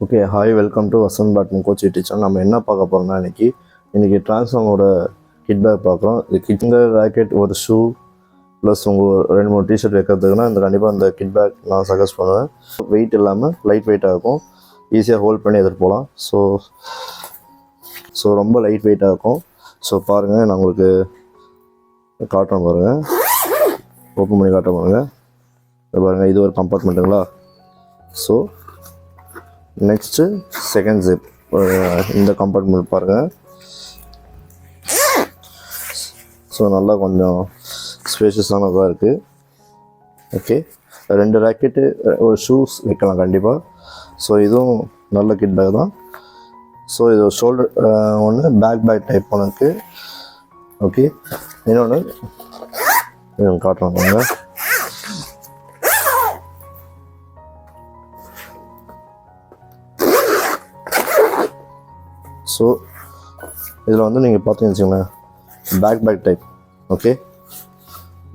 Okay, hi, welcome to Vasanth பேட்மின் coach YouTube channel. நம்ம என்ன பார்க்க போகிறோம்னா இன்றைக்கி ட்ரான்ஸ்ஃபார்மோட கிட் பேக் பார்க்குறோம். இது கிட்ங்க ராக்கெட், ஒரு ஷூ ப்ளஸ் உங்கள் 2-3 டிஷர்ட் வைக்கிறதுக்குன்னா கண்டிப்பாக இந்த கிட் பேக் நான் சஜஸ்ட் பண்ணுவேன். வெயிட் இல்லாமல் லைட் வெயிட்டாக இருக்கும், ஈஸியாக ஹோல்ட் பண்ணி எடுத்துகிட்டு போகலாம். ஸோ ரொம்ப லைட் வெயிட்டாக இருக்கும். ஸோ பாருங்கள், நான் உங்களுக்கு காட்டுறேன் பாருங்கள், ஓப்பன் பண்ணி காட்டுறேன் பாருங்கள். பாருங்கள், இது ஒரு கம்பார்ட்மெண்ட்டுங்களா. ஸோ நெக்ஸ்ட்டு செகண்ட் ஜிப், இந்த கம்பார்ட்மெண்ட் பாருங்கள். ஸோ நல்லா கொஞ்சம் ஸ்பேஷியஸானதாக இருக்குது. ஓகே, 2 ராக்கெட்டு, ஒரு ஷூஸ் வைக்கலாம் கண்டிப்பாக. ஸோ இதுவும் நல்ல கிட் பேக் தான். ஸோ இது ஷோல்டர் ஒன்று, பேக் டைப் ஒன்று இருக்குது. ஓகே, இன்னொன்று காட்டுறாங்க. ஸோ இதில் நீங்கள் பார்த்தீங்கன்னு வச்சுங்களேன், pack type. Okay,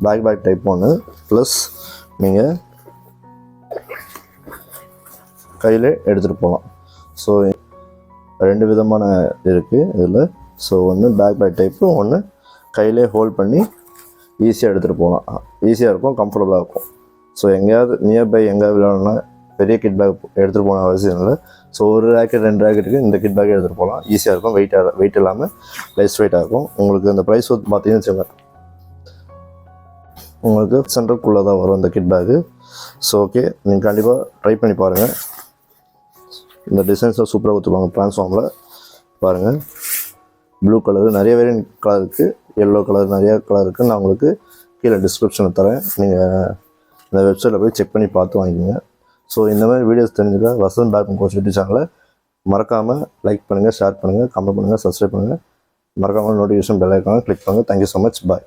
pack type ஒன்று, ப்ளஸ் நீங்கள் கையில் எடுத்துகிட்டு போகலாம். ஸோ 2 விதமான இருக்குது இதில். ஸோ ஒன்று பேக் டைப்பு, ஒன்று கையிலே ஹோல்ட் பண்ணி ஈஸியாக எடுத்துகிட்டு போகலாம். ஈஸியாக இருக்கும், கம்ஃபர்டபுளாக இருக்கும். ஸோ எங்கேயாவது நியர்பை எங்கேயாவது விளையாடணும்னா பெரிய கிட் பேக் எடுத்துகிட்டு போன அவசியம் இல்லை. ஸோ ஒரு ராக்கெட் 2 ராக்கெட்டுக்கு இந்த கிட் பேக்கே எடுத்துகிட்டு போகலாம். ஈஸியாக இருக்கும், வெயிட் இல்லாமல் லைட் வெயிட்டாக இருக்கும். உங்களுக்கு இந்த ப்ரைஸ் வந்து பார்த்தீங்கன்னு வச்சுக்கோங்க, உங்களுக்கு சென்டருக்குள்ளே தான் வரும் இந்த கிட் பேக்கு. ஸோ ஓகே, நீங்கள் கண்டிப்பாக ட்ரை பண்ணி பாருங்கள். இந்த டிசைன்ஸில் சூப்பராக கொடுத்துருவாங்க. ட்ரான்ஸ்ஃபார்மில் பாருங்கள், ப்ளூ கலரு, நிறைய வேரியன்ட் கலர் இருக்குது, எல்லோ கலர், நிறையா கலர் இருக்குது. நான் உங்களுக்கு கீழே டிஸ்கிரிப்ஷனில் தரேன், நீங்கள் இந்த வெப்சைட்டில் போய் செக் பண்ணி பார்த்து வாங்கிக்கோங்க. ஸோ இந்த மாதிரி வீடியோஸ் தெரிஞ்சுக்க வசந்த் பேட்மின் கோச் யூடியூப் சேனலை மறக்காமல் லைக் பண்ணுங்கள், ஷேர் பண்ணுங்கள், கமெண்ட் பண்ணுங்கள், சப்ஸ்கிரைப் பண்ணுங்கள். மறக்காமல் நோட்டிஃபிகேஷன் பெல் ஐக்கானை கிளிக் பண்ணுங்கள். Thank you so much. பாய்.